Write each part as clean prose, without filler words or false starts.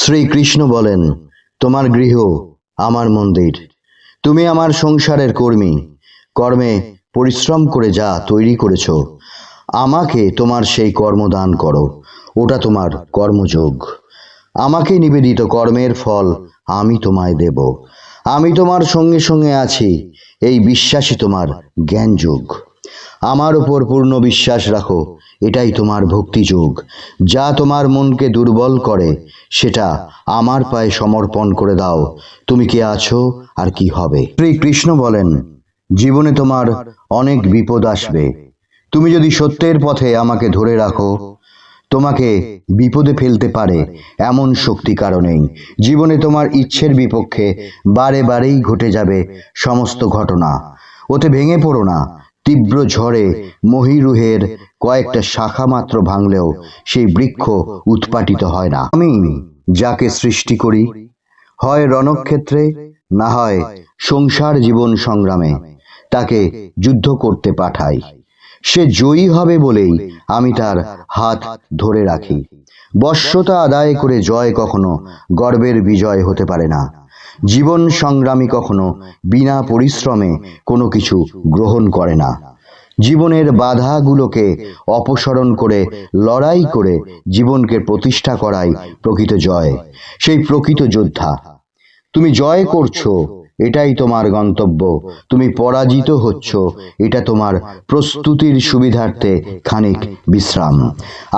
শ্রীকৃষ্ণ বলেন, তোমার গৃহ আমার মন্দির, তুমি আমার সংসারের কর্মী। কর্মে পরিশ্রম করে যা তৈরি করেছ, আমাকে তোমার সেই কর্ম দান করো, ওটা তোমার কর্মযোগ। আমাকে নিবেদিত কর্মের ফল আমি তোমায় দেব। আমি তোমার সঙ্গে সঙ্গে আছি, এই বিশ্বাসই তোমার জ্ঞানযোগ। আমার উপর পূর্ণ বিশ্বাস রাখো, এটাই তোমার ভক্তিযোগ। যা তোমার মনকে দুর্বল করে, সেটা আমার পায়ে সমর্পণ করে দাও। তুমি কে আছো আর কি হবে। শ্রীকৃষ্ণ বলেন, জীবনে তোমার অনেক বিপদ আসবে। তুমি যদি সত্যের পথে আমাকে ধরে রাখো, তোমাকে বিপদে ফেলতে পারে এমন শক্তি কারণেই। জীবনে তোমার ইচ্ছের বিপক্ষে বারে বারেই ঘটে যাবে সমস্ত ঘটনা। ওতে ভেঙে পড়ো না। তীব্র ঝড়ে মহিরুহের কয়েকটা শাখা মাত্র ভাঙলেও সেই বৃক্ষ উৎপাটিত হয় না। আমি যাকে সৃষ্টি করি, হয় রণক্ষেত্রে, না হয় সংসার জীবন সংগ্রামে, তাকে যুদ্ধ করতে পাঠাই। সে জয়ী হবে বলেই আমি তার হাত ধরে রাখি। বশ্যতা আদায় করে জয় কখনো গর্বের বিজয় হতে পারে না। জীবন সংগ্রামী কখনো বিনা পরিশ্রমে কোনো কিছু গ্রহণ করে না। জীবনের বাধাগুলোকে অপসারণ করে লড়াই করে জীবনকে প্রতিষ্ঠা করাই প্রকৃত জয়। সেই প্রকৃত যোদ্ধা। তুমি জয় করছো, এটাই তোমার গন্তব্য। তুমি পরাজিত হচ্ছ, এটা তোমার প্রস্তুতির সুবিধার্থে খানিক বিশ্রাম।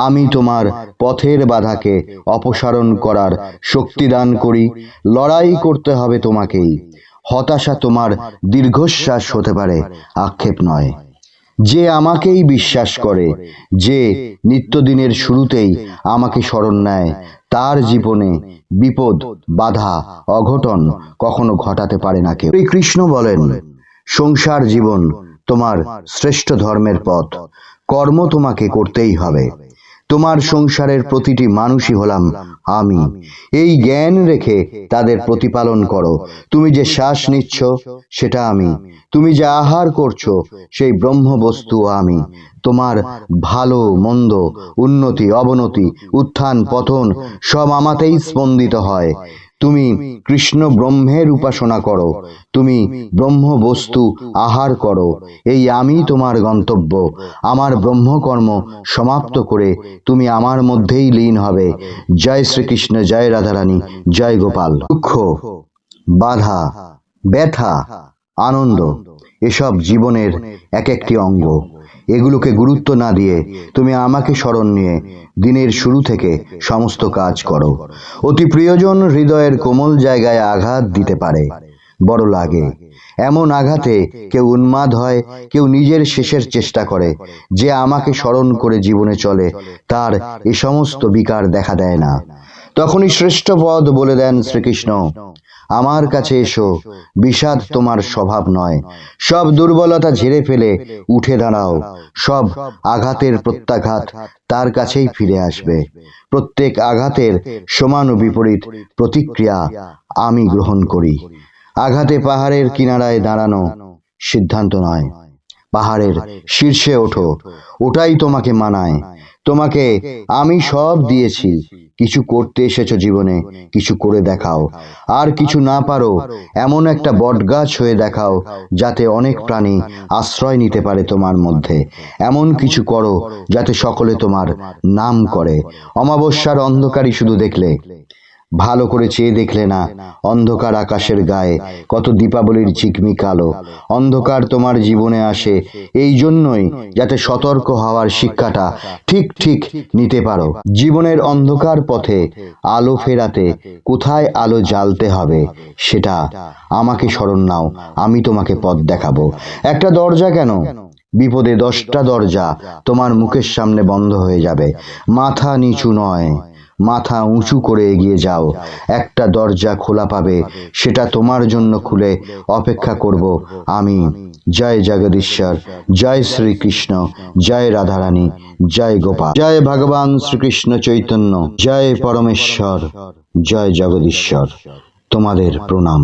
আমি তোমার পথের বাধাকে অপসারণ করার শক্তি দান করি। লড়াই করতে হবে তোমাকেই। হতাশা তোমার দীর্ঘশ্বাস হতে পারে, আক্ষেপ নয়। যে আমাকেই বিশ্বাস করে, যে নিত্যদিনের শুরুতেই আমাকে স্মরণ নেয়, তার জীবনে বিপদ, বাধা, অঘটন কখনো ঘটাতে পারে না কেউ। কৃষ্ণ বলেন, সংসার জীবন তোমার শ্রেষ্ঠ ধর্মের পথ। কর্ম তোমাকে করতেই হবে। তোমার সংসারের প্রতিটি মানুষই হলাম আমি। এই জ্ঞান রেখে তাদের প্রতিপালন করো। তুমি যে শ্বাস নিচ্ছ, সেটা আমি। তুমি যে আহার করছো, সেই ব্রহ্মবস্তু আমি। তোমার ভালো মন্দ, উন্নতি অবনতি, উত্থান পতন সব আমাতেই স্পন্দিত হয়। তুমি কৃষ্ণ ব্রহ্মের উপাসনা করো, তুমি ব্রহ্ম বস্তু আহার করো। এই আমি তোমার গন্তব্য। আমার ব্রহ্মকর্ম সমাপ্ত করে তুমি আমার মধ্যেই লীন হবে। জয় শ্রীকৃষ্ণ, জয় রাধারানী, জয় গোপাল। দুঃখ, বাধা, ব্যথা, আনন্দ এসব জীবনের এক একটি অঙ্গ। এগুলোকে গুরুত্ব না দিয়ে তুমি আমাকে স্মরণ নিয়ে দিনের শুরু থেকে সমস্ত কাজ করো। অতি প্রিয়জন হৃদয়ের কোমল জায়গায় আঘাত দিতে পারে, বড় লাগে। এমন আঘাতে কেউ উন্মাদ হয়, কেউ নিজের শেষের চেষ্টা করে। যে আমাকে স্মরণ করে জীবনে চলে, তার এ সমস্ত বিকার দেখা দেয় না। তখনই শ্রেষ্ঠ পদ বলে দেন শ্রীকৃষ্ণ, আমার কাছে এসো। বিষাদ তোমার স্বভাব নয়। সব দুর্বলতা ঝেড়ে ফেলে উঠে দাঁড়াও। সব আঘাতের প্রত্যাঘাত তার কাছেই ফিরে আসবে। প্রত্যেক আঘাতের সমান ও বিপরীত প্রতিক্রিয়া আমি গ্রহণ করি। আঘাতে পাহাড়ের কিনারায় দাঁড়ানো সিদ্ধান্ত নয়, পাহাড়ের শীর্ষে ওঠো, ওটাই তোমাকে মানায়। তোমাকে আমি সব দিয়েছি। কিছু করতে এসেছো জীবনে, কিছু করে দেখাও। আর কিছু না পারো, এমন একটা বটগাছ হয়ে দেখাও, যাতে অনেক প্রাণী আশ্রয় নিতে পারে তোমার মধ্যে। এমন কিছু করো যাতে সকলে তোমার নাম করে। অমাবস্যার অন্ধকারই শুধু দেখলে, ভালো করে চেয়ে দেখলে না। অন্ধকার আকাশের গায়ে কত দীপাবলির ঝিকমিক আলো। অন্ধকার তোমার জীবনে আসে এই জন্যই, যাতে সতর্ক হওয়ার শিক্ষাটা ঠিক ঠিক নিতে পারো। জীবনের অন্ধকার পথে আলো ফেরাতে কোথায় আলো জ্বালতে হবে, সেটা আমাকে স্মরণ নাও। আমি তোমাকে পথ দেখাবো। একটা দরজা কেন, বিপদে 10টা দরজা তোমার মুখের সামনে বন্ধ হয়ে যাবে। মাথা নিচু নয়, মাথা উঁচু করে এগিয়ে যাও। একটা দরজা খোলা পাবে, সেটা তোমার জন্য খুলে অপেক্ষা করব আমি। জয় জগদীশ্বর, জয় শ্রীকৃষ্ণ, জয় রাধারানী, জয় গোপাল। জয় ভগবান শ্রীকৃষ্ণ চৈতন্য, জয় পরমেশ্বর, জয় জগদীশ্বর। তোমাদের প্রণাম।